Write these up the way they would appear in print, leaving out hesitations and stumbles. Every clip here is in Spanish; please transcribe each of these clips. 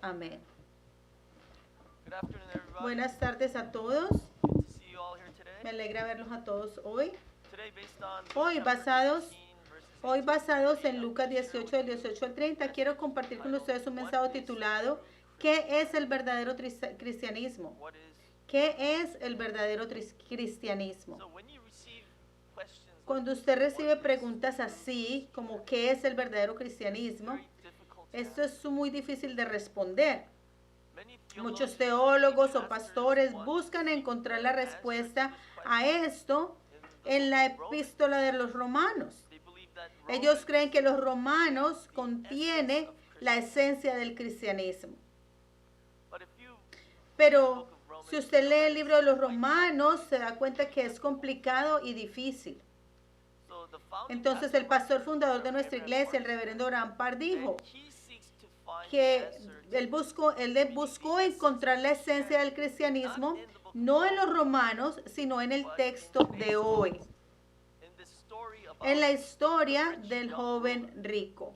Amén. Good afternoon, everybody. Buenas tardes a todos. Good to see you all here today. Me alegra verlos a todos hoy. Today, based on Hoy Luke chapter basados, 18, verses hoy 18 basados to en 30, Lucas I'd like to share 18, del 18 al 30, quiero compartir con ustedes un mensaje titulado ¿Qué es el verdadero cristianismo? what is. ¿Qué es el verdadero cristianismo? So when you receive questions like Cuando this, usted what recibe is, preguntas así, como ¿qué es el verdadero cristianismo? very difficult to Esto answer. es muy difícil de responder. Many Muchos theologians, teólogos o pastors pastores want buscan to encontrar la answer this respuesta question a esto in the en la book of Romans. epístola de los romanos. They believe that Ellos Romans creen que is los romanos the contiene essence of la Christianity. esencia del cristianismo. But if you Pero book of Romans, si usted lee el libro de los like, romanos, se da cuenta que es complicado y difícil. so the founding Entonces el pastor fundador de nuestra iglesia, el reverendo Abraham Parr, dijo he seeks to find que the answer él buscó encontrar la esencia del cristianismo no en los romanos, sino en el texto de hoy, in this story about en la historia del joven rico.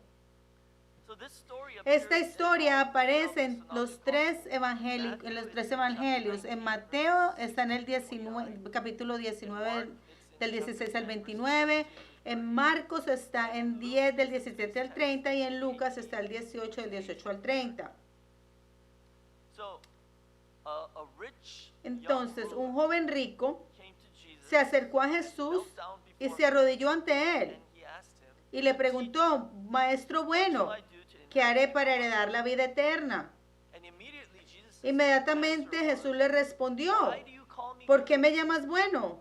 So this story Esta appears in historia all three aparece en Gospels, los tres evangelios. En Mateo está en el 19, capítulo 19 del 16 al 29. En Marcos está en 10 del 17 al 30 y en Lucas está el 18 del 18 al 30. So, a rich Entonces, young un ruler joven rico came to Jesus se acercó a and Jesús knelt down y before se him, arrodilló ante él and he asked him, y le preguntó, Maestro bueno, "What shall I do to ¿qué haré inherit para eternal heredar life?" la vida eterna? And immediately Jesus says, Inmediatamente "Answer, Jesús Lord, le respondió, why do you call me ¿por good? qué me llamas bueno?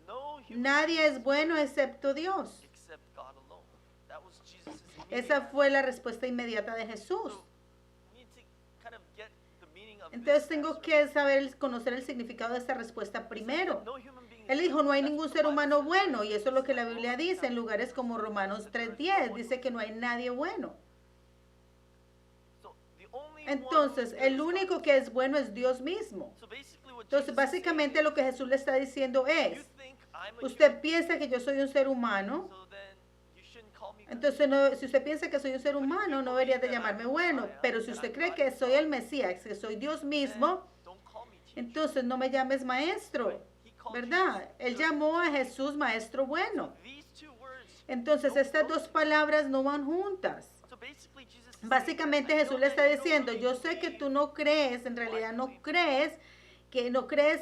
No human Nadie being es bueno excepto Dios. except God alone." That was Jesus' Esa immediate fue la respuesta inmediata de answer. Jesús. So, we need to kind of get the meaning of Entonces this tengo answer. que saber, conocer el significado de esta respuesta He said primero. that no human being is Él dijo, good. no hay That's ningún what the ser Bible humano says, bueno, right? y eso es lo que la Like Biblia Romans dice en chapter lugares 3, como verse 1 Romanos that there is no 3:10, one dice who que no hay nadie bueno. So the only Entonces, one el is God. único que es bueno es Dios mismo. So basically what Entonces, Jesus is básicamente saying lo que Jesús le está diciendo is, es, you think I'm a usted human, piensa que yo soy un ser humano, so then you shouldn't call me good. entonces no, si usted piensa que soy un ser humano, no debería de llamarme bueno, pero si usted cree que soy el Mesías, que soy Dios Then mismo, don't call me teacher. entonces no me llames maestro, He called ¿verdad? Jesus Él good. llamó a Jesús maestro bueno. So these two words, Entonces don't estas go dos together. palabras no van juntas. So basically Jesus is saying, Básicamente I know Jesús le that está you don't diciendo, really yo sé que believe. tú no crees, en realidad no crees, que no crees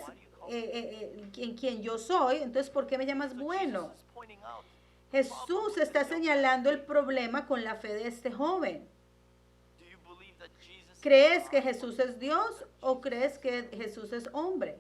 en quien yo soy, entonces ¿por qué me llamas So bueno? Jesus is pointing out Jesús está señalando el problema con la fe de este joven. Do you believe that Jesus is ¿Crees que God? Jesús es Dios o crees que Jesús es hombre?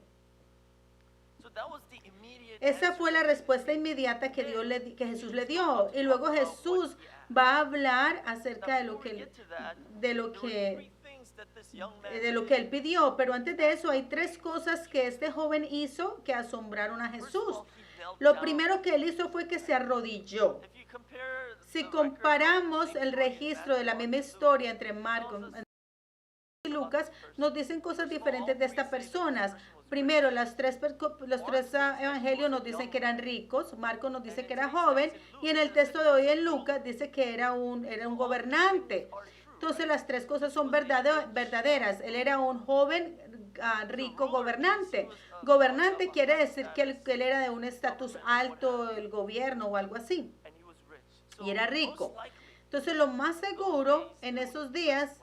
So that was the immediate Esa answer fue la that Jesus respuesta gave. inmediata que, Then que Jesús le Jesus dio. goes on to Y luego talk about Jesús what he asked. va a hablar Now, acerca de lo before we que, get to that, de lo there were que, three things that this young man de lo did. que él pidió. Pero antes de eso hay tres cosas que este joven hizo que asombraron a First of Jesús. all, he knelt Lo down. primero que él hizo fue que se arrodilló. If you compare Si the record of comparamos the el same story in registro de la Matthew, misma Mark, and Luke, historia entre tells Marcos us y about Lucas, this person. nos dicen cosas First of all, diferentes de all three estas say that this personas. person was Primero, rich. los tres evangelios nos dicen que eran ricos, Marcos nos dice And que in era today's joven, text in y Luke, en it el says texto that de he hoy was a en Lucas ruler. dice que era un So all three gobernante. things are true, Entonces right? las tres cosas son He was a rich verdaderas. Él era un joven rico ruler gobernante. means he was, Gobernante of a quiere high decir que status, él era de un estatus government or what alto, have you. el gobierno o algo así. And he was rich. So Y era most rico. likely, Entonces lo más seguro en esos días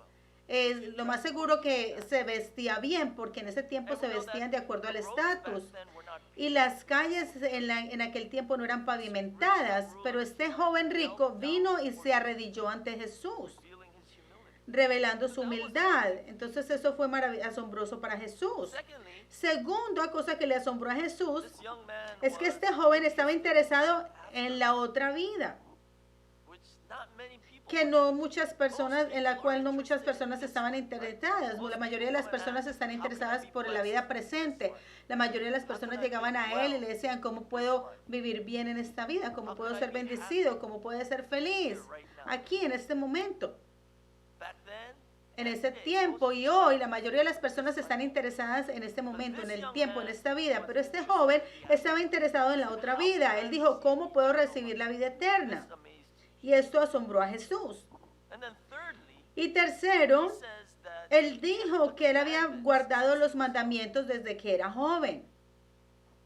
lo más seguro que se vestía bien, porque en ese tiempo and se we know vestían that de acuerdo al the roads back estatus. then were not Y las calles en aquel tiempo no eran pavimentadas, pero este joven rico vino y se arrodilló ante Jesús, revealing his humility. revelando su humildad. Entonces eso fue asombroso para Jesús. Secondly, Segunda cosa que le asombró a Jesús this young man es que was, este joven estaba interesado en la otra vida, which not many people que no muchas personas, en la cual no muchas personas estaban interesadas. La mayoría de las personas están interesadas por la vida presente. La mayoría de las personas llegaban a él y le decían, ¿cómo puedo vivir bien en esta vida? ¿Cómo puedo ser bendecido? ¿Cómo puedo ser feliz? Aquí, en este momento, back then, en ese tiempo y hoy, la mayoría de las personas están interesadas en este momento, en el tiempo, en esta vida. Pero este joven estaba interesado en la otra vida. Él dijo, ¿cómo puedo recibir la vida eterna? this amazed Y esto asombró a Jesús. And then thirdly, Y He tercero, says that él dijo que él había guardado los mandamientos desde que era joven.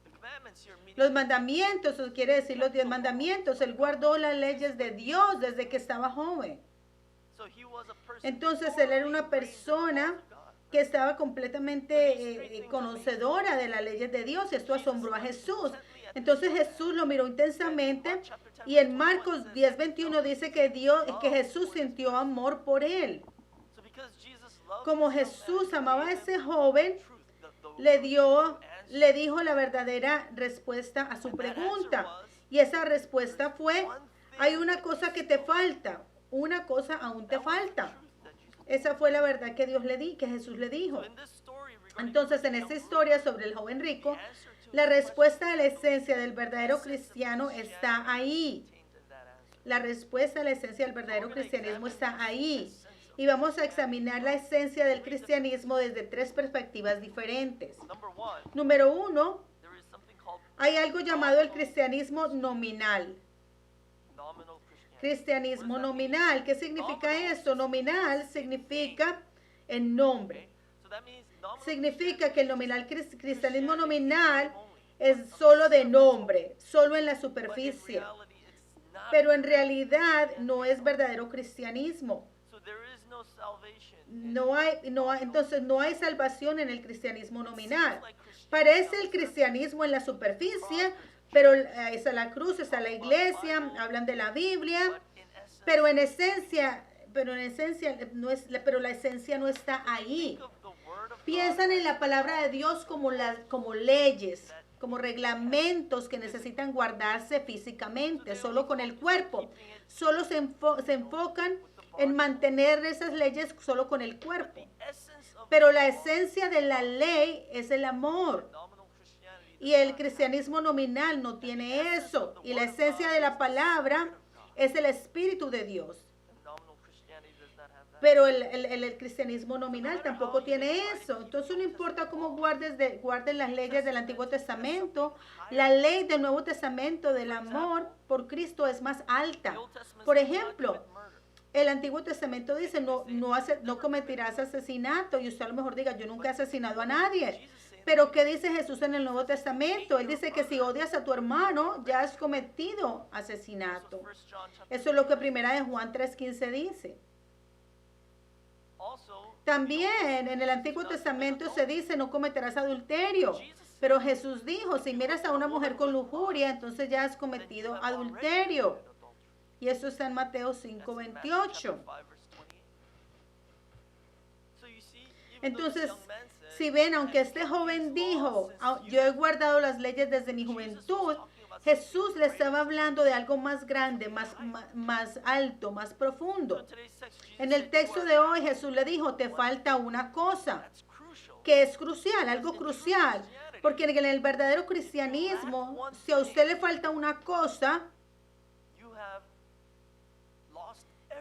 the commandments here meaning Los mandamientos, eso quiere decir los 10 mandamientos. Él guardó las leyes de Dios desde que estaba joven. so he was a person Entonces él era una totally raised in the laws persona of God. que estaba completamente conocedora de las leyes de Dios. Esto asombró a Jesús. Entonces Jesús lo miró intensamente y en Marcos 10:21 dice que Jesús sintió amor por él. So because Jesus loved Como this young Jesús man, he amaba a gave him ese joven, truth, the le dijo la verdadera respuesta a su pregunta. Y esa respuesta fue, hay una cosa que te falta, una cosa aún te falta. Esa fue la verdad que que Jesús le dijo. Entonces, en esta historia sobre el joven rico, la respuesta de la esencia del verdadero cristiano está ahí. La respuesta a la esencia del verdadero cristianismo está ahí. Y vamos a examinar la esencia del cristianismo desde 3 perspectivas diferentes. Número 1, hay algo llamado el cristianismo nominal. Cristianismo nominal. ¿Qué significa esto? Nominal significa en nombre. Significa que el cristianismo nominal es solo de nombre, solo en la superficie. Pero en realidad no es verdadero cristianismo. Entonces no hay salvación en el cristianismo nominal. Parece el cristianismo en la superficie, pero está la cruz, está la iglesia, hablan de la Biblia, pero en esencia pero la esencia no está ahí. Piensan en la palabra de Dios como leyes, como reglamentos que necesitan guardarse físicamente, solo con el cuerpo. Solo se enfocan en mantener esas leyes solo con el cuerpo. Pero la esencia de la ley es el amor. Y el cristianismo nominal no tiene eso. Y la esencia de la palabra es el Espíritu de Dios. Pero el cristianismo nominal tampoco tiene eso. Entonces no importa cómo guarden las leyes del Antiguo Testamento, la ley del Nuevo Testamento del amor por Cristo es más alta. Por ejemplo, el Antiguo Testamento dice no cometerás asesinato, y usted a lo mejor diga, yo nunca he asesinado a nadie. Pero ¿qué dice Jesús en el Nuevo Testamento? Él dice que si odias a tu hermano, ya has cometido asesinato. Eso es lo que primera de Juan 3:15 dice. También en el Antiguo Testamento se dice no cometerás adulterio. Pero Jesús dijo, si miras a una mujer con lujuria, entonces ya has cometido adulterio. Y eso está en Mateo 5:28. Entonces, si ven, aunque este joven dijo, yo he guardado las leyes desde mi juventud, Jesús le estaba hablando de algo más grande, más alto, más profundo. En el texto de hoy Jesús le dijo, te falta una cosa, que es crucial, algo crucial. Porque en el verdadero cristianismo, si a usted le falta una cosa,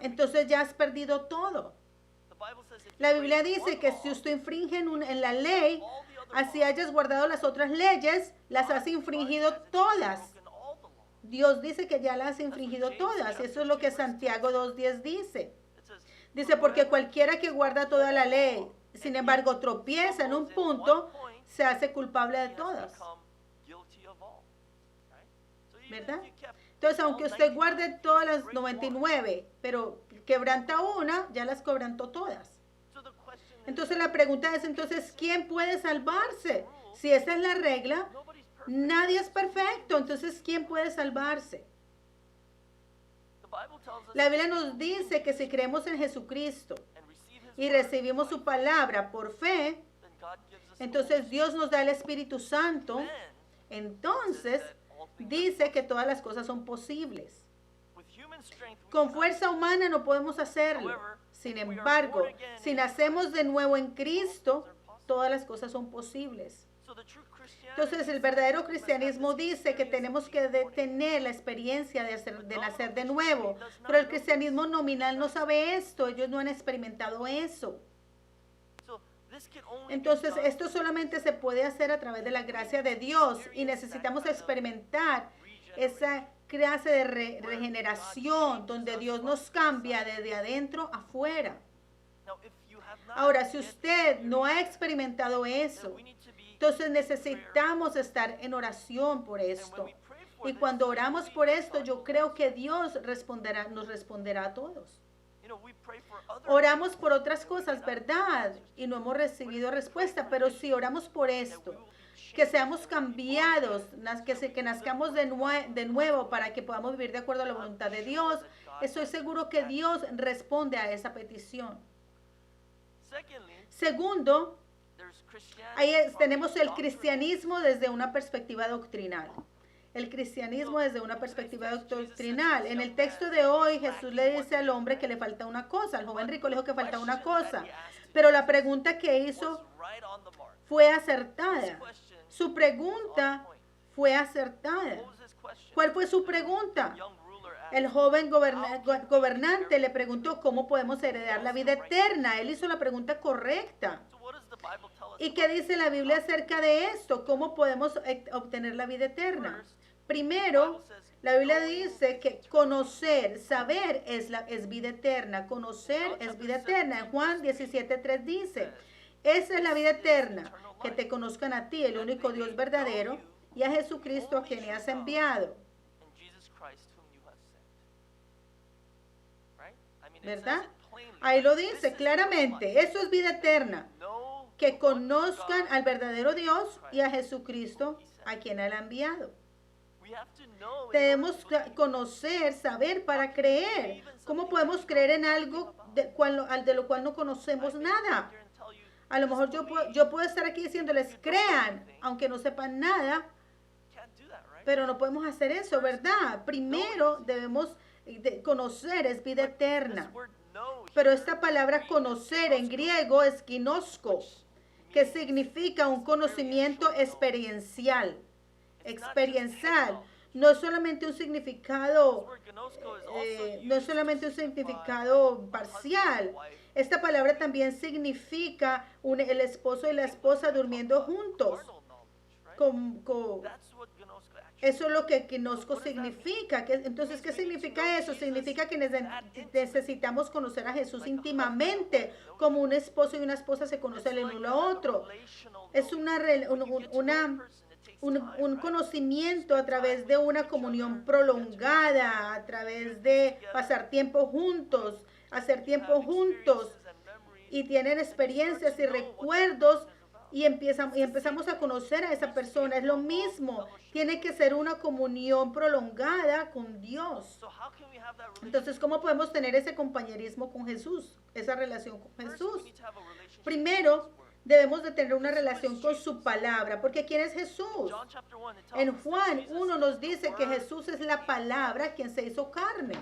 entonces ya has perdido todo. La Biblia dice que si usted infringe en la ley, así hayas guardado las otras leyes, las has infringido todas. Dios dice que ya las has infringido todas. Eso es lo que Santiago 2:10 dice. Dice, porque cualquiera que guarda toda la ley, sin embargo tropieza en un punto, se hace culpable de todas. ¿Verdad? Entonces, aunque usted guarde todas las 99, pero quebranta una, ya las quebrantó todas. Entonces la pregunta es, entonces, ¿quién puede salvarse? Si esa es la regla, nadie es perfecto. Entonces, ¿quién puede salvarse? La Biblia nos dice que si creemos en Jesucristo y recibimos su palabra por fe, entonces Dios nos da el Espíritu Santo. Entonces, dice que todas las cosas son posibles. Con fuerza humana no podemos hacerlo. Sin embargo, si nacemos de nuevo en Cristo, todas las cosas son posibles. Entonces, el verdadero cristianismo dice que tenemos que tener la experiencia de nacer de nuevo. Pero el cristianismo nominal no sabe esto. Ellos no han experimentado eso. Entonces, esto solamente se puede hacer a través de la gracia de Dios. Y necesitamos experimentar esa clase de regeneración donde Dios nos cambia desde adentro afuera. Now, if you have not Ahora, si yet usted no ha experienced experimentado that, eso, we need to be entonces in prayer. necesitamos estar en oración por And when esto. we pray for Y this, cuando I oramos believe por that esto, God yo will creo answer. que Dios nos responderá a todos. You know, we pray for other Oramos things por otras and we cosas, may not receive ¿verdad? answers. Y no hemos But if recibido we pray respuesta, for pero this, si oramos por that we esto, will be que changed, seamos that we will be born cambiados, again, que, that we que will live nazcamos according to God's de will. nuevo para que podamos vivir de acuerdo a la I'm voluntad de sure Dios, that God estoy answers seguro que that. Dios responde a esa petición. Secondly, Segundo, there's ahí Christianity from tenemos el doctrinal cristianismo desde una perspectiva doctrinal. El cristianismo desde una perspectiva doctrinal. En el texto de hoy, Jesús le dice al hombre que le falta una cosa. Al joven rico le dijo que falta una cosa. Pero la pregunta que hizo was right on the mark. fue His acertada. question Su pregunta was on point. fue acertada. What was his question? ¿Cuál fue su pregunta? The young ruler asked, El joven gobernante le preguntó cómo podemos heredar la vida eterna. Él hizo la pregunta correcta. so what does the Bible tell us ¿Y about qué dice la Biblia acerca de esto? ¿Cómo podemos obtener la vida eterna? First, Primero, la Biblia dice que conocer, saber es vida eterna. Conocer es vida eterna. En Juan 17:3 dice, esa es la vida eterna, que te conozcan a ti, el único Dios verdadero, y a Jesucristo a quien has enviado. in Jesus Christ whom you have sent. Right? I mean, it ¿Verdad? says it plainly, Ahí lo right? This dice is claramente. Eso es vida eterna. know Que the one conozcan God al verdadero Dios Christ y a whom he Jesucristo sent. a quien Él ha enviado. We have to know in Debemos order to believe. conocer, saber para creer. ¿Cómo podemos creer en algo de lo cual no conocemos I may nada? sit here and tell you, A lo just mejor believe. yo puedo estar aquí diciéndoles, crean, aunque no sepan nada, Can't do that, right? pero no podemos hacer eso, ¿verdad? Primero debemos conocer, es vida But eterna. this word know Pero here esta palabra conocer en griego es ginosko, que significa un conocimiento experiencial. Experiencial. No es solamente un this significado, word gnosko is also no es used solamente un to signify significado a husband parcial. and wife Esta palabra también significa el esposo y la esposa durmiendo juntos. carnal knowledge, right? Con- That's what gnosko actually Eso es lo que gnosco significa. Entonces, ¿qué significa eso? Significa que necesitamos conocer a Jesús íntimamente, como un esposo y una esposa se conocen el uno a otro. Es un conocimiento a través de una comunión prolongada, a través de pasar tiempo juntos, hacer tiempo juntos, y tienen experiencias y recuerdos y empezamos a conocer a esa persona. Es lo mismo, tiene que ser una comunión prolongada con Dios. Entonces, ¿cómo podemos tener ese compañerismo con Jesús, esa relación con Jesús? Primero, debemos de tener una relación con su palabra, porque ¿quién es Jesús? En Juan 1 nos dice que Jesús es la palabra quien se hizo carne.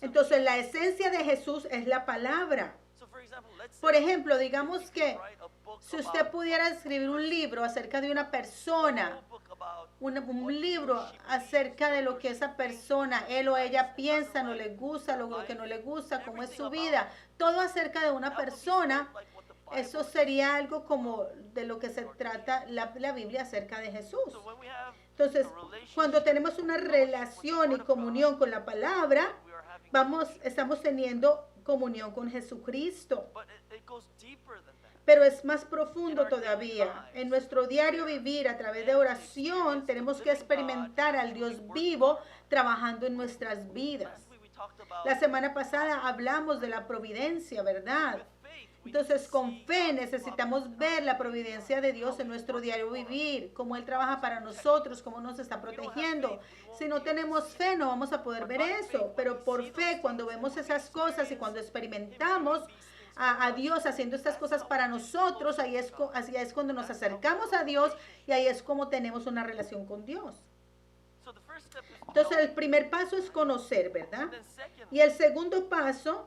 Entonces, la esencia de Jesús es la palabra. Por ejemplo, digamos que si usted pudiera escribir un libro acerca de una persona, un libro acerca de lo que esa persona, él o ella piensa, no le gusta, lo que no le gusta, cómo es su vida, todo acerca de una persona, eso sería algo como de lo que se trata la Biblia acerca de Jesús. Entonces, cuando tenemos una relación y comunión con la palabra, estamos teniendo comunión con Jesucristo. Pero es más profundo todavía. En nuestro diario vivir, a través de oración, tenemos que experimentar al Dios vivo trabajando en nuestras vidas. La semana pasada hablamos de la providencia, ¿verdad? Entonces, con fe necesitamos ver la providencia de Dios en nuestro diario vivir, cómo Él trabaja para nosotros, cómo nos está protegiendo. Si no tenemos fe, no vamos a poder ver eso, pero por fe, cuando vemos esas cosas y cuando experimentamos a Dios haciendo estas cosas para nosotros, así es cuando nos acercamos a Dios y ahí es como tenemos una relación con Dios. Entonces, el primer paso es conocer, ¿verdad? Y el segundo paso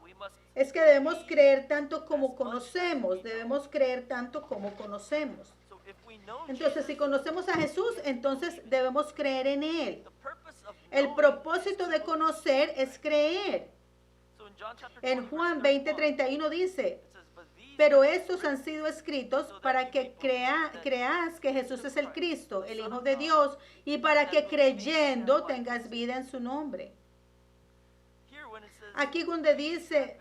es que debemos creer tanto como conocemos. Debemos creer tanto como conocemos. Entonces, si conocemos a Jesús, entonces debemos creer en Él. El propósito de conocer es creer. En Juan 20:31 dice, pero estos han sido escritos para que creas que Jesús es el Cristo, el Hijo de Dios, y para que creyendo tengas vida en su nombre. Aquí donde dice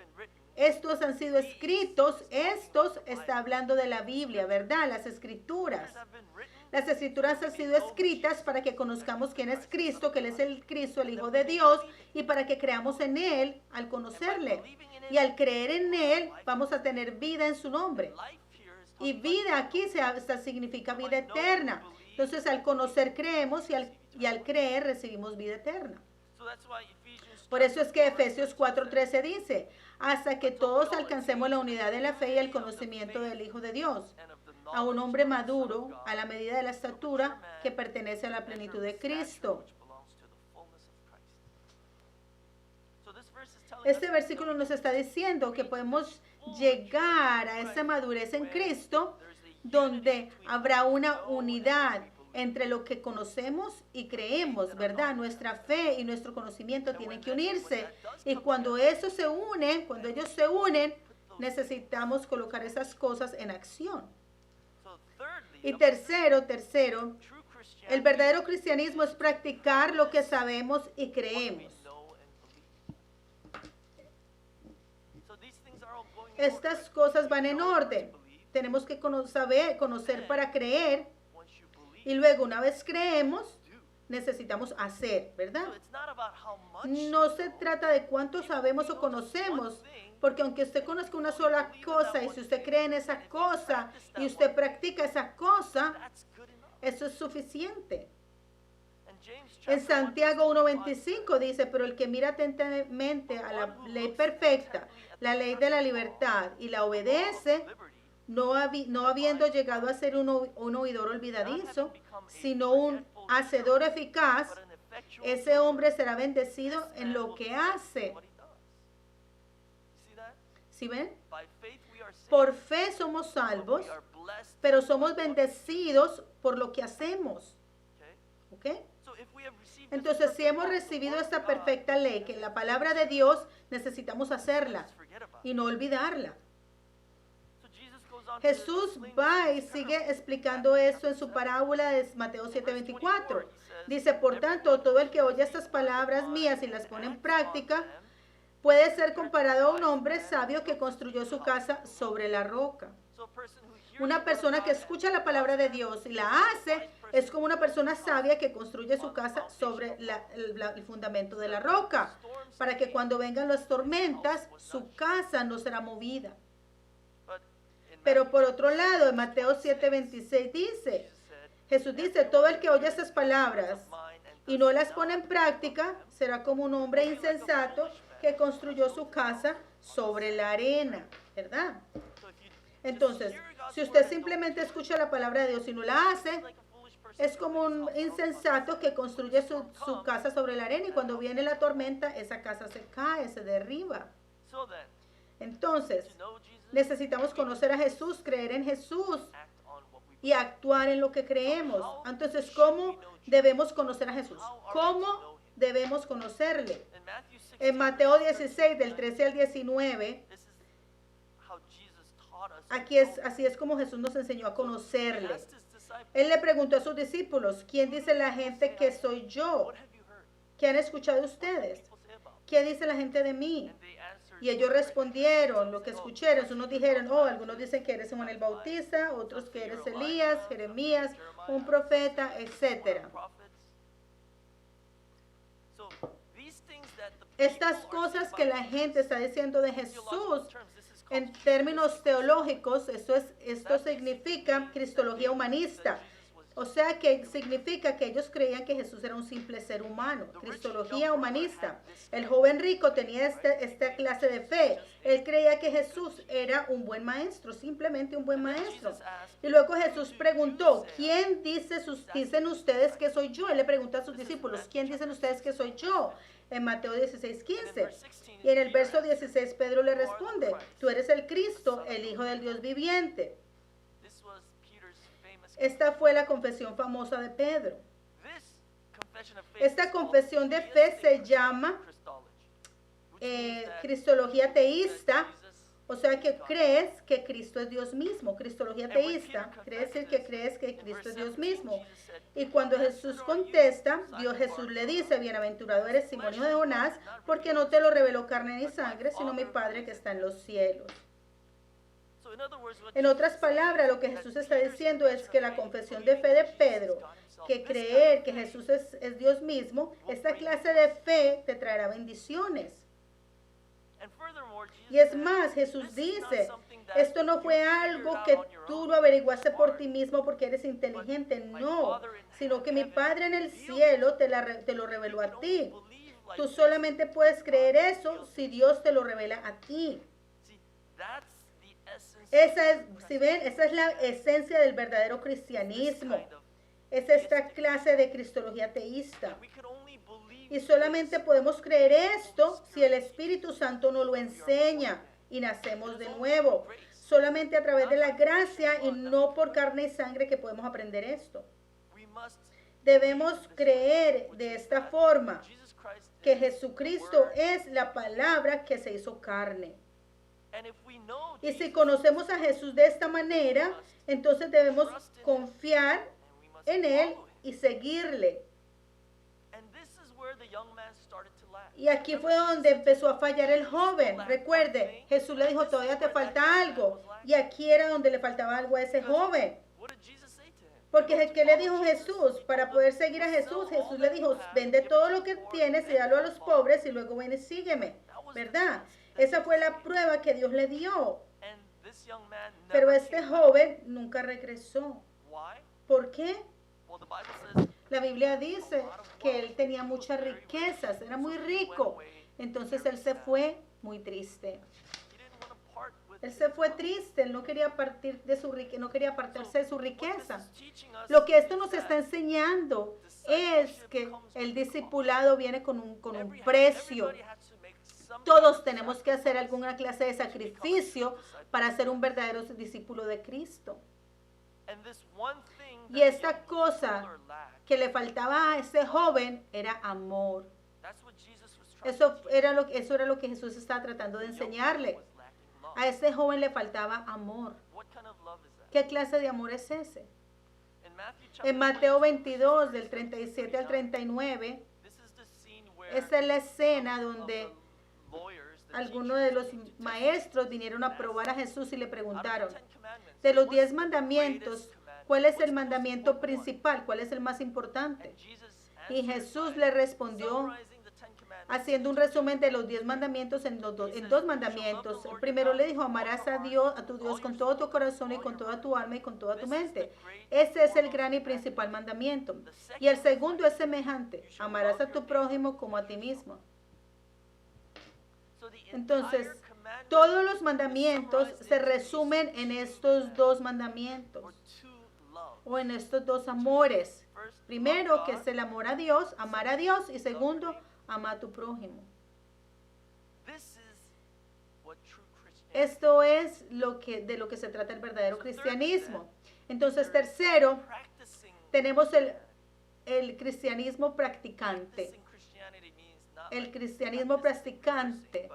estos han sido escritos, estos está hablando de la Biblia, ¿verdad? Las escrituras. have been written Las escrituras han sido escritas para que conozcamos quién es Cristo, que Él es el Cristo, el Hijo de Dios, y para que creamos en Él al conocerle. Y al creer en Él, vamos a tener vida en su nombre. life here is Y vida aquí significa vida eterna. Entonces, al conocer creemos y al creer recibimos vida eterna. so that's why Ephesians Por eso es que Efesios 4:13 dice, hasta que todos alcancemos la unidad de la fe y el conocimiento del Hijo de Dios, and of the a un knowledge hombre maduro, a la medida de la estatura que pertenece a la plenitud de Cristo. which belongs to the fullness of Christ. So this verse is telling Este us versículo nos está diciendo que podemos llegar a esa madurez en Cristo, donde habrá una unidad entre lo que conocemos y creemos, ¿verdad? Nuestra fe y nuestro conocimiento tienen que unirse. Y cuando eso se une, cuando ellos se unen, necesitamos colocar esas cosas en acción. so thirdly, Y tercero, true Christianity el verdadero cristianismo es practicar lo que sabemos y we creemos. know and believe. So these things are all going in Estas order. cosas van en orden. Believe. Tenemos que saber, conocer para creer. Once you believe, Y luego, una vez creemos, do. necesitamos hacer, ¿verdad? So it's not about how much No se trata de cuánto sabemos o conocemos, porque aunque usted conozca una sola cosa y si usted cree en esa cosa y usted practica esa cosa, that's good enough. eso es suficiente. And James En chapter 1, Santiago verse 1:25 dice, pero el que mira atentamente a la ley perfecta, la ley de la libertad, y la obedece, no habiendo llegado a ser un oidor olvidadizo, sino un hacedor eficaz, but an effectual ese hombre será bendecido en lo que hace. what he does. You see that? ¿Sí ven? By faith we are saved. Por fe somos salvos, We are blessed. pero somos bendecidos por lo que hacemos. Okay? ¿Ok? So if we have received this Entonces, si hemos perfect recibido law of esta God, perfecta ley, que es la palabra de Dios, necesitamos hacerla let's forget about it. y no olvidarla. So Jesus goes on to Jesús explain va this y in sigue parable. explicando esto en su parábola de Mateo 7:24. Dice, por tanto, todo el que oye estas palabras mías y las pone en práctica, puede ser comparado a un hombre sabio que construyó su casa sobre la roca. So a person who hears Una the persona word que of God escucha la palabra de Dios y la hace es como una persona sabia que construye su casa sobre el fundamento de la roca, para que cuando vengan las tormentas, su casa no será movida. But in Pero Matthew por otro lado, en Mateo 7:26 dice, Jesus said, Jesús dice, todo el que oye estas palabras mine and y no las pone en práctica, será como un hombre insensato que construyó su casa sobre la arena, ¿verdad? so if you Entonces, hear God's si word usted and don't simplemente escucha la palabra de Dios y no la hace, like a foolish person es como un insensato que construye su casa sobre la arena y cuando viene la tormenta, esa casa se cae, se derriba. So then, Entonces, to know Jesus, necesitamos conocer a Jesús, creer en Jesús act on what we y actuar en lo que creemos. Entonces, ¿cómo debemos conocer a Jesús? ¿Cómo debemos conocerle? in Matthew 16, En Mateo 16, del 13 al 19, this is how Jesus taught us. así es como Jesús nos enseñó a He conocerle. asked his disciples, Él le preguntó a sus discípulos, ¿quién dice la gente que soy yo? what have you heard? ¿Qué han escuchado ustedes? People say about me. ¿Qué dice la gente de mí? And they answered, Y ellos respondieron lo que escucharon. Unos dijeron, oh, algunos dicen que eres Juan el Bautista, otros que eres Elías, Jeremías, un profeta, etcétera. prophets. So these things that the Estas people are cosas saying que about la gente está diciendo de theological Jesús, terms, this is called en términos teológicos, esto significa cristología humanista. O sea que significa que ellos creían que Jesús era un simple ser humano, cristología humanista. El joven rico tenía esta clase de fe. Él creía que Jesús era un buen maestro, simplemente un buen maestro. Y luego Jesús preguntó, ¿quién dicen ustedes que soy yo? Él le preguntó a sus discípulos, ¿quién dicen ustedes que soy yo? En Mateo 16:15. Y en el verso 16 Pedro le responde, tú eres el Cristo, el Hijo del Dios viviente. This was Peter's famous Esta fue la confesión famosa de Pedro. This confession of faith Esta is called confesión de fe se theistic llama Christology, which means that cristología teísta, Jesus O sea que crees que Cristo es Dios mismo, cristología teísta, crees que Cristo es Dios mismo. Y cuando Jesús contesta, Jesús le dice, bienaventurado eres Simón hijo de Jonás, porque no te lo reveló carne ni sangre, sino mi Padre que está en los cielos. En otras palabras, lo que Jesús está diciendo es que la confesión de fe de Pedro, que creer que Jesús es Dios mismo, esta clase de fe te traerá bendiciones. Y es más, Jesús dice, esto no fue algo que tú lo averiguaste por ti mismo porque eres inteligente, no, sino que mi Padre en el cielo te lo reveló a ti. Tú solamente puedes creer eso si Dios te lo revela a ti. Si ven, esa es la esencia del verdadero cristianismo. Es esta clase de cristología teísta. Y solamente podemos creer esto si el Espíritu Santo nos lo enseña y nacemos de nuevo. Solamente a través de la gracia y no por carne y sangre que podemos aprender esto. Debemos creer de esta forma que Jesucristo es la palabra que se hizo carne. Y si conocemos a Jesús de esta manera, entonces debemos confiar en Él y seguirle. Y aquí fue donde empezó a fallar el joven. Recuerde, Jesús le dijo, todavía te falta algo. Y aquí era donde le faltaba algo a ese joven. Porque ¿qué le dijo Jesús? Para poder seguir a Jesús, Jesús le dijo, vende todo lo que tienes y dalo a los pobres y luego ven y sígueme. ¿Verdad? Esa fue la prueba que Dios le dio. Pero este joven nunca regresó. ¿Por qué? La Biblia dice que él tenía muchas riquezas, era muy rico. Entonces él se fue muy triste. Él se fue triste, él no quería partir de su riqueza, no quería apartarse de su riqueza. Lo que esto nos está enseñando es que el discipulado viene con un precio. Todos tenemos que hacer alguna clase de sacrificio para ser un verdadero discípulo de Cristo. Y esta cosa que le faltaba a ese joven era amor. Eso era lo que Jesús estaba tratando de enseñarle. A ese joven le faltaba amor. ¿Qué clase de amor es ese? En Mateo 22, del 37 al 39, esa es la escena donde algunos de los maestros vinieron a probar a Jesús y le preguntaron, de los 10 mandamientos, ¿cuál es el mandamiento principal? ¿Cuál es el más importante? Y Jesús le respondió haciendo un resumen de los 10 mandamientos en dos mandamientos. El primero le dijo, amarás a tu Dios con todo tu corazón y con toda tu alma y con toda tu mente. Ese es el gran y principal mandamiento. Y el segundo es semejante, amarás a tu prójimo como a ti mismo. Entonces, todos los mandamientos se resumen en estos dos mandamientos o en estos dos amores. Primero, que es el amor a Dios, amar a Dios, y segundo, ama a tu prójimo. Esto es de lo que se trata el verdadero cristianismo. Entonces, tercero, tenemos el cristianismo practicante. El cristianismo practicante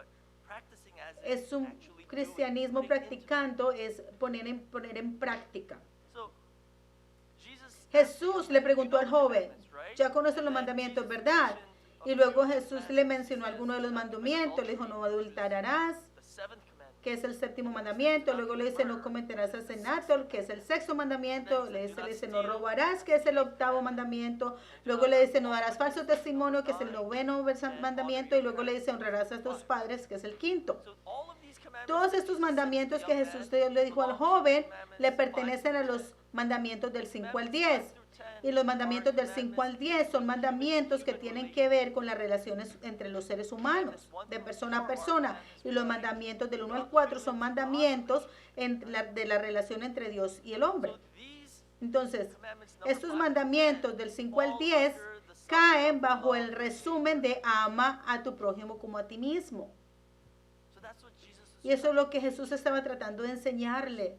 es un cristianismo practicando, es poner en práctica. Jesús le preguntó al joven, ya conoces los mandamientos, ¿verdad? Y luego Jesús le mencionó algunos de los mandamientos, le dijo, no adulterarás, que es el séptimo mandamiento. Luego le dice, no cometerás asesinato, que es el sexto mandamiento. Le dice, no robarás, que es el octavo mandamiento. Luego le dice, no darás falso testimonio, que es el noveno mandamiento. Y luego le dice, honrarás a tus padres, que es el quinto. Todos estos mandamientos que Jesús le dijo al joven le pertenecen a los mandamientos del 5 al 10. Y los mandamientos del 5 al 10 son mandamientos que tienen que ver con las relaciones entre los seres humanos, de persona a persona. Y los mandamientos del 1 al 4 son mandamientos de la relación entre Dios y el hombre. Entonces, estos mandamientos del 5 al 10 caen bajo el resumen de ama a tu prójimo como a ti mismo. Y eso es lo que Jesús estaba tratando de enseñarle.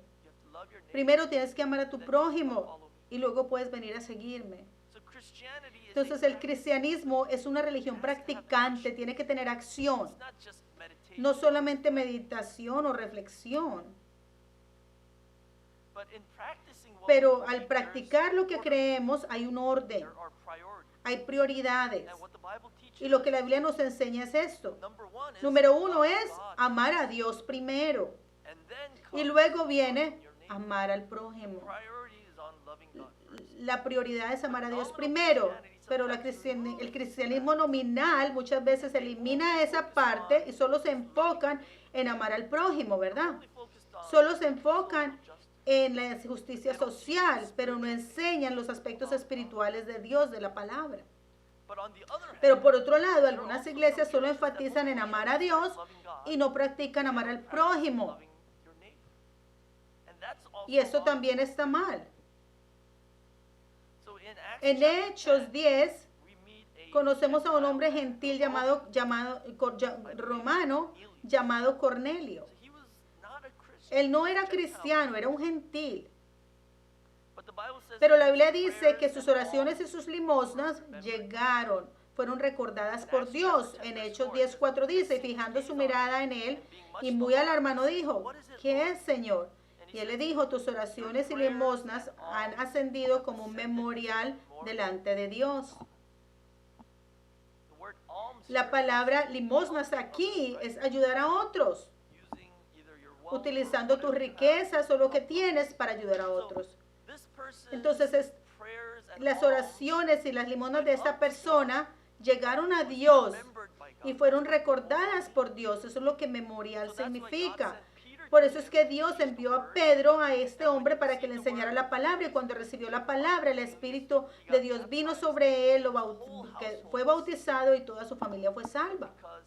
Primero tienes que amar a tu prójimo y luego puedes venir a seguirme. Entonces el cristianismo es una religión practicante, tiene que tener acción. no solamente meditación o reflexión, but in practicing what pero we al believe, practicar lo que order. creemos hay un orden, There are priorities. hay prioridades. And what the Bible teaches Y lo que la Biblia nos enseña es esto. number one is Número uno love es God, amar a Dios primero. and then Y comes luego viene loving your neighbor. amar al prójimo. Priority is on loving God first. La prioridad es amar a Dios primero, pero el cristianismo nominal muchas veces elimina esa parte y solo se enfocan en amar al prójimo, ¿verdad? Only focused on Solo se enfocan social justice. en la justicia social, pero no enseñan los aspectos espirituales de Dios, de la palabra. But on the other hand, Pero por otro lado, algunas iglesias solo enfatizan en amar a Dios y no practican amar al prójimo. loving your neighbor. And that's also Y eso wrong. también está mal. So in Acts En chapter Hechos 10, 10 we meet a conocemos a un Gentile hombre gentil romano llamado Cornelio. So he was not a Christian. Él no era Gentile. cristiano, era un gentil. But the Bible says Pero that la his Biblia dice prayers que sus and oraciones y alms sus limosnas llegaron, fueron recordadas por Dios. En Hechos 10:4 dice, y fijando su mirada en él, y muy alarmado dijo, ¿qué es, Señor? Y él le dijo, tus oraciones y limosnas han ascendido como un memorial delante de Dios. the word alms La here palabra limosnas aquí es ayudar a otros, using either your wealth or utilizando tus whatever you have. riquezas o lo que tienes para ayudar a So, otros. this person's Entonces, prayers and las alms oraciones y las limosnas de esta persona llegaron a Dios remembered by God. y fueron recordadas por Dios. Eso es lo que memorial So that's why God significa. sent Peter Por to eso es him que to Dios preach the envió a word. Pedro a este hombre para que le enseñara la palabra, y cuando recibió la palabra, el Espíritu de Dios vino sobre él, que fue bautizado y toda su familia fue salva. Because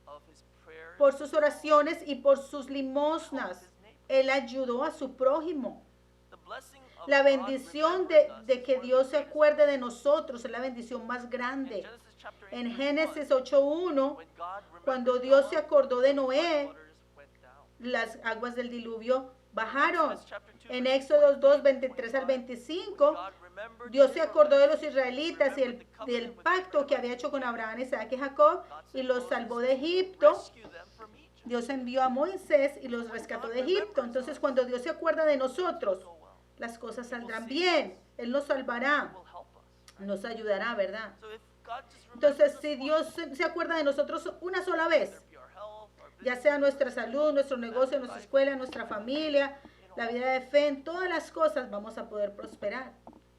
of his prayers Por sus oraciones y por sus limosnas, él ayudó a su prójimo. the blessing of La God bendición remembering us de is que one of Dios the se greatest. acuerde de nosotros es la bendición más In grande. Genesis chapter 8, En verse Génesis 1, 8:1, when God cuando remembered Dios se Noah, acordó de the Noé, floodwaters went down. las aguas del diluvio bajaron. Exodus chapter 2, En verse Éxodo 2, 23 23 al when 25, God remembered Dios the se acordó de los Israelites, israelitas y del pacto que había hecho con Abraham, Isaac y Jacob, y los salvó de Egipto. rescue them from Egypt. Dios envió a Moisés y los rescató de Egipto. Entonces, cuando Dios se acuerda de nosotros, So well, las cosas saldrán bien. Él nos salvará, will help us. nos ayudará, ¿verdad? So if God just Entonces, remembers si us Dios once, se acuerda de nosotros una sola vez, whether it be our health, our ya business, sea nuestra salud, nuestro negocio, nuestra escuela, nuestra familia, la vida de fe, en todas las cosas vamos a poder prosperar.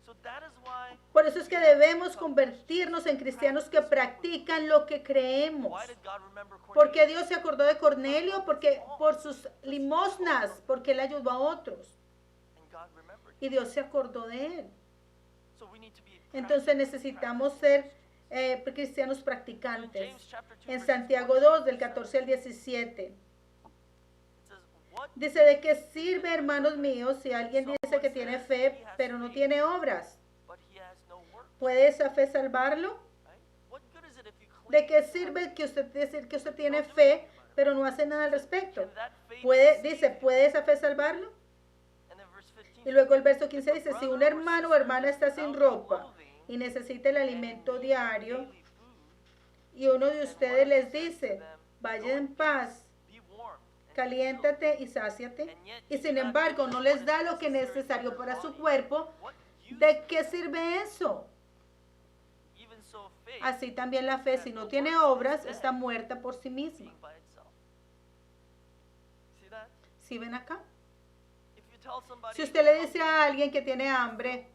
so that is why Por eso es que debemos convertirnos en cristianos que practican lo que creemos. why did God remember ¿Por Cornelius? qué Dios se acordó de Cornelio? Porque por sus limosnas, porque él ayudó a otros. And God remembered. Y Dios se acordó de él. So we need to be Entonces necesitamos ser cristianos So in practicantes. James chapter 2, En verse Santiago 14, 2, del 14 al 17. it says, what Dice, ¿de qué sirve, hermanos míos, si alguien dice que tiene fe, pero no tiene obras? but he has no work, ¿Puede esa fe salvarlo? right? What good is it if you claim ¿De qué to have sirve que usted decir que usted tiene fe, pero no hace nada al respecto? Can that faith Dice, save you? ¿puede esa fe salvarlo? And then verse 15, Y luego el verso 15 dice, si un hermano o hermana está sin ropa y necesita el alimento diario, daily food, y uno de ustedes les dice, vaya en paz, be warm, and caliéntate y sáciate, y sin embargo no les da lo que es necesario para su cuerpo, what use ¿de qué sirve eso? even so faith Así también la fe, si no tiene obras, está muerta por sí misma. being by itself. See that? ¿Sí ven acá? If you tell somebody Si usted le dice a alguien que tiene hambre,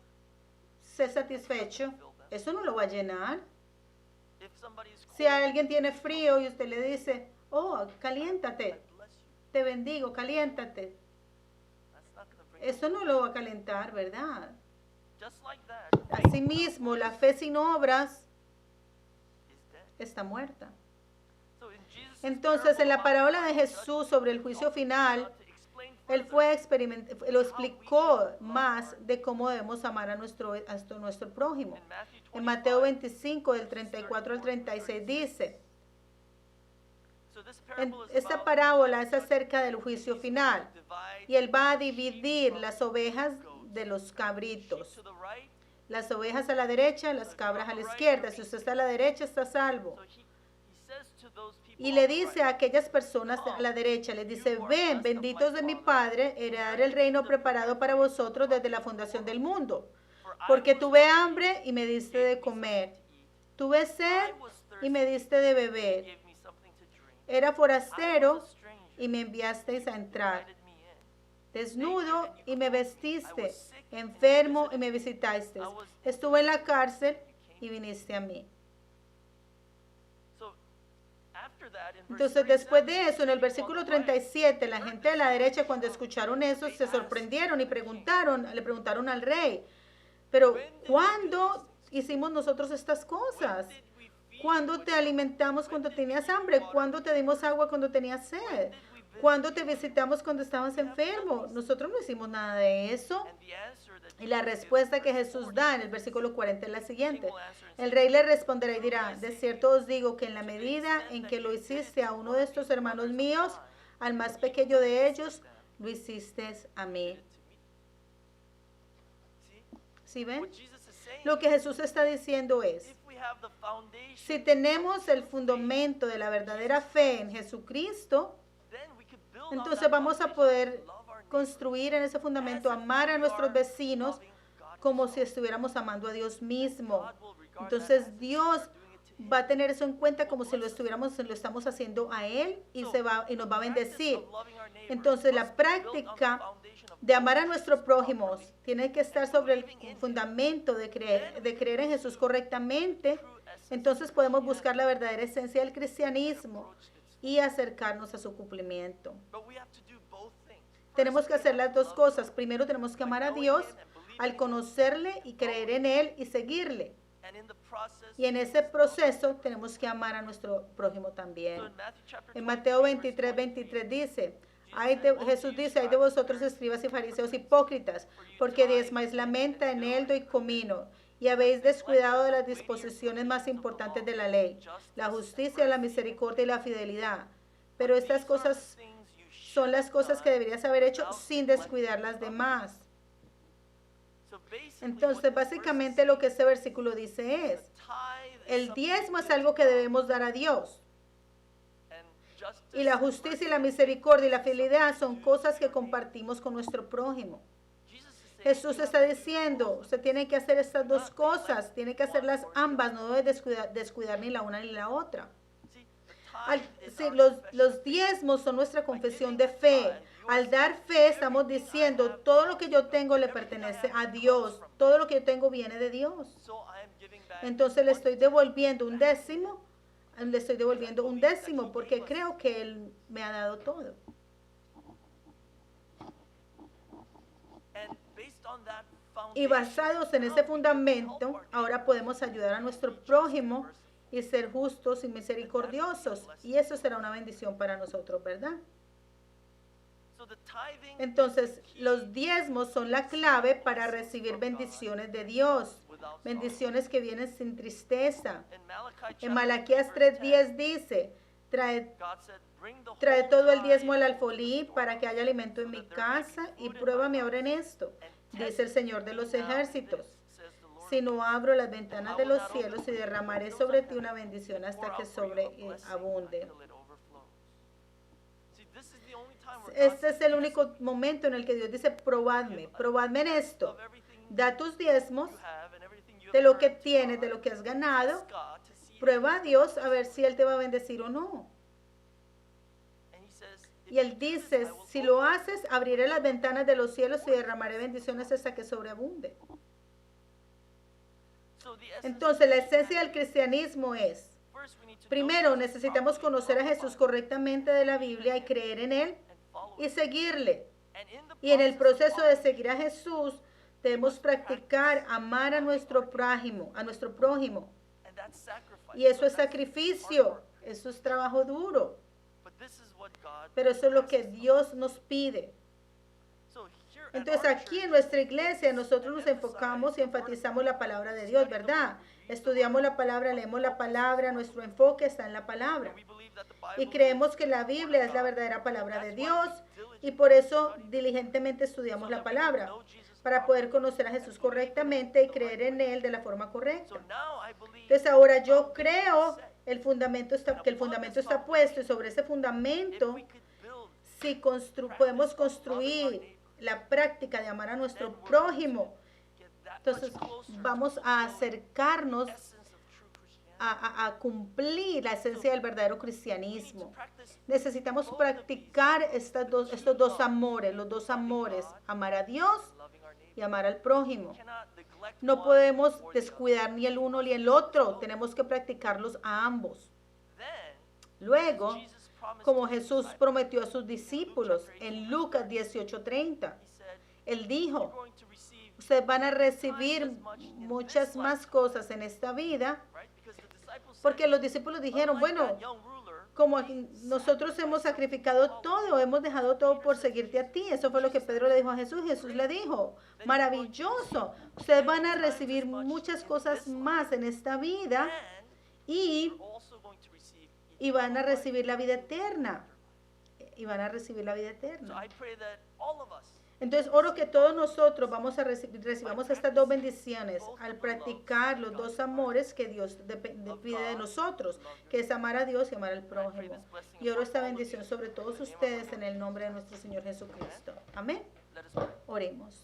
sé satisfecho, eso no lo va a llenar. if somebody is Si cold, alguien tiene frío y usted le dice, oh, caliéntate, I bless you. te bendigo, caliéntate, That's not going to bring eso no lo va a calentar, ¿verdad? just like that. Asimismo, la fe sin obras Is dead. está muerta. So in Jesus' Entonces, en la parable parábola de about Jesús sobre el juicio final, God to explain él further lo explicó más de cómo debemos amar a nuestro prójimo. in Matthew En Mateo 25. 25, del 34 al 36 dice, So this parable is esta about parábola es acerca del juicio final, divide y él va a dividir las ovejas de los sheep cabritos. to the right. Las ovejas a la derecha, las cabras a la izquierda. Si usted está a la derecha, está a salvo. So he says to those people Y le dice a aquellas personas a la derecha, les dice, ven, benditos de mi Padre, heredar el reino preparado para vosotros desde la fundación del mundo. Porque tuve hambre y me diste de comer. Tuve sed y me diste de beber. Era forastero y me enviasteis a entrar. Desnudo y me vestiste. Enfermo y me visitasteis. Estuve en la cárcel y viniste a mí. Entonces, después de eso, en el versículo 37, la gente de la derecha, cuando escucharon eso, se sorprendieron y le preguntaron al rey, pero ¿cuándo hicimos nosotros estas cosas? ¿Cuándo te alimentamos cuando tenías hambre? ¿Cuándo te dimos agua cuando tenías sed? ¿Cuándo te visitamos cuando estabas enfermo? Nosotros no hicimos nada de eso. Y la respuesta que Jesús da en el versículo 40 es la siguiente. El rey le responderá y dirá, de cierto os digo que en la medida en que lo hiciste a uno de estos hermanos míos, al más pequeño de ellos, lo hiciste a mí. ¿Sí ven? Lo que Jesús está diciendo es, si tenemos el fundamento de la verdadera fe en Jesucristo, entonces vamos a poder construir en ese fundamento, amar a nuestros vecinos como si estuviéramos amando a Dios mismo. Entonces Dios va a tener eso en cuenta como si lo estamos haciendo a Él y nos va a bendecir. Entonces la práctica de amar a nuestro prójimo tiene que estar sobre el fundamento de creer en Jesús correctamente. Entonces podemos buscar la verdadera esencia del cristianismo y acercarnos a su cumplimiento. Tenemos que hacer las dos cosas. Primero tenemos que amar a Dios al conocerle y creer en Él y seguirle. Y en ese proceso tenemos que amar a nuestro prójimo también. En Mateo 23 dice, Jesús dice, hay de vosotros escribas y fariseos hipócritas, porque diezmáis la menta, eneldo y comino, y habéis descuidado de las disposiciones más importantes de la ley, la justicia, la misericordia y la fidelidad. Pero estas cosas son las cosas que deberías haber hecho sin descuidar las demás. Entonces, básicamente lo que este versículo dice es, el diezmo es algo que debemos dar a Dios. Y la justicia y la misericordia y la fidelidad son cosas que compartimos con nuestro prójimo. Jesús está diciendo, usted tiene que hacer estas dos cosas, tiene que hacerlas ambas, no debe descuidar ni la una ni la otra. Los diezmos son nuestra confesión de fe. Al dar fe estamos diciendo, todo lo que yo tengo le pertenece a Dios, todo lo que yo tengo viene de Dios. Entonces le estoy devolviendo un décimo porque creo que Él me ha dado todo. Y basados en ese fundamento, ahora podemos ayudar a nuestro prójimo y ser justos y misericordiosos. Y eso será una bendición para nosotros, ¿verdad? Entonces, los diezmos son la clave para recibir bendiciones de Dios. Bendiciones que vienen sin tristeza. En Malaquías 3:10 dice, trae todo el diezmo al alfolí para que haya alimento en mi casa y pruébame ahora en esto, dice el Señor de los ejércitos. Si no abro las ventanas de los cielos y derramaré sobre ti una bendición hasta que sobreabunde. Este es el único momento en el que Dios dice, probadme en esto. Da tus diezmos de lo que tienes, de lo que has ganado. Prueba a Dios a ver si Él te va a bendecir o no. Y Él dice, si lo haces, abriré las ventanas de los cielos y derramaré bendiciones hasta que sobreabunde. Entonces, la esencia del cristianismo es, primero, necesitamos conocer a Jesús correctamente de la Biblia y creer en Él y seguirle. Y en el proceso de seguir a Jesús, debemos practicar amar a nuestro prójimo. Y eso es sacrificio, eso es trabajo duro. Pero eso es lo que Dios nos pide. Entonces aquí en nuestra iglesia nosotros nos enfocamos y enfatizamos la palabra de Dios, ¿verdad? Estudiamos la palabra, leemos la palabra, nuestro enfoque está en la palabra. Y creemos que la Biblia es la verdadera palabra de Dios y por eso diligentemente estudiamos la palabra, para poder conocer a Jesús correctamente y creer en Él de la forma correcta. Entonces ahora yo creo el fundamento está puesto, y sobre ese if fundamento, we could build si podemos construir la práctica de amar a nuestro prójimo, get that entonces much closer vamos to a fulfilling acercarnos the essence of true Christianity. a cumplir la esencia del verdadero We need to cristianismo. practice Necesitamos practicar estos dos amores, los dos amores, amar a Dios loving our neighbor. y amar al prójimo. We cannot neglect No one podemos or the other. descuidar ni el uno ni el otro, tenemos que practicarlos a ambos. Then, Luego, Jesus promised como to his Jesús disciples, prometió a sus discípulos en Lucas 18:30, he said, Él "You're dijo, going to receive," ustedes van a recibir muchas más cosas en esta vida, right? Because the disciples porque said, los discípulos dijeron, "Unlike bueno, that young ruler, como nosotros hemos sacrificado todo, hemos dejado todo por seguirte a ti. Eso fue lo que Pedro le dijo a Jesús. Jesús le dijo, maravilloso, ustedes van a recibir muchas cosas más en esta vida and y, you're also going to receive y van a eternal life." recibir la vida eterna. Y van a recibir la vida So eterna. I pray that all of us Entonces, oro que todos nosotros vamos a recibamos estas dos bendiciones al practicar los dos amores que Dios pide de nosotros, que es amar a Dios y amar al prójimo. Y oro esta bendición sobre todos ustedes en el nombre de nuestro Señor Jesucristo. Amén. let us pray. Oremos.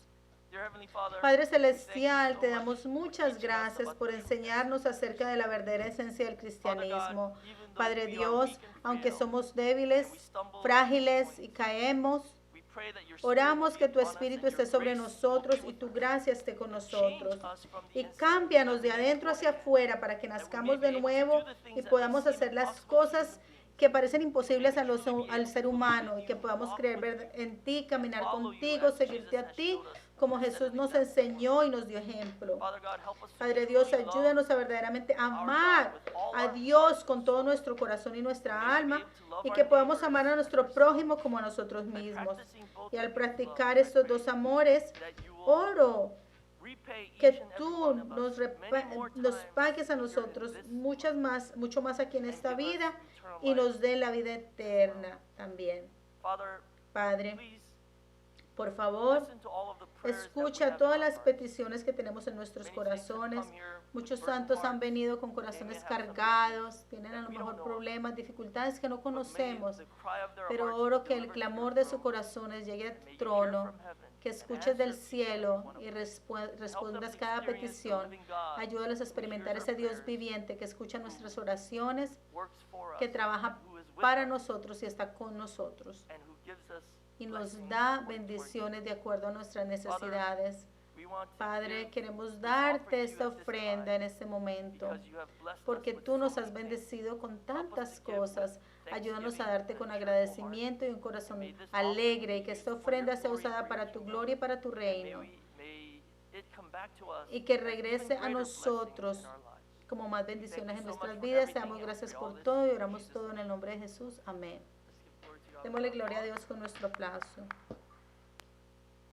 Dear Heavenly Father, Padre we thank you Celestial, so te much damos for muchas teaching us gracias about por the true enseñarnos acerca de la verdadera esencia del cristianismo. Padre we are Dios, weak and aunque frail, somos débiles, and we stumble frágiles before y you. caemos, We pray that your Spirit oramos will que be tu upon us Espíritu and esté your sobre grace nosotros will y be tu with us. gracia esté con nosotros. Change us from the Y inside cámbianos de out. adentro hacia afuera para que nazcamos de nuevo y podamos hacer las cosas que parecen imposibles al ser humano y que podamos creer en ti, caminar contigo, seguirte a ti, como Jesús nos enseñó y nos dio ejemplo. Father God, help us to Padre Dios, truly love ayúdanos a verdaderamente amar a Dios con todo nuestro corazón y nuestra alma y que podamos amar a nuestro prójimo como a nosotros mismos. Y al practicar estos dos amores, that you will oro repay each que and every tú one of us many more nos times pagues a here in nosotros this mucho más aquí en esta and give us vida eternal y life. nos dé la vida eterna también. Father, Padre, please por favor, listen to all of the prayers that we escucha have in todas our las hearts. peticiones que tenemos en nuestros Many saints have corazones. come here with Muchos burdened santos han hearts. venido con corazones have some cargados, tienen a lo that we mejor don't know. problemas, dificultades que no But may conocemos, the cry of their pero hearts oro be que el delivered to clamor your de su throne. corazón llegue a May tu you hear trono, from heaven que and escuches del answer each and every cielo one of y them. respondas Help them cada to experience the petición. living God Ayúdalos a experimentar who ese hears our Dios prayers, viviente que escucha nuestras oraciones, works for que us, trabaja who is with para us, nosotros y está con nosotros and who gives us y nos blessings da according to our bendiciones de acuerdo a nuestras necesidades. We want to Padre, give queremos this darte offering to you esta at this ofrenda time en este momento, because you have blessed us porque with tú nos so has many things. bendecido con Help us tantas to give cosas. with Ayúdanos a thanksgiving darte and con a cheerful agradecimiento y un corazón alegre y que esta ofrenda sea usada para tu gloria y para tu heart. reino May it come back to us y que as even regrese a greater blessings nosotros in our lives. como más Thank bendiciones you en so nuestras much for vidas. Te everything damos and gracias for por all this todo y in oramos Jesus' todo en name. el nombre de Jesús. Amén. Let's give glory to God. Démosle gloria a Dios con nuestro aplauso.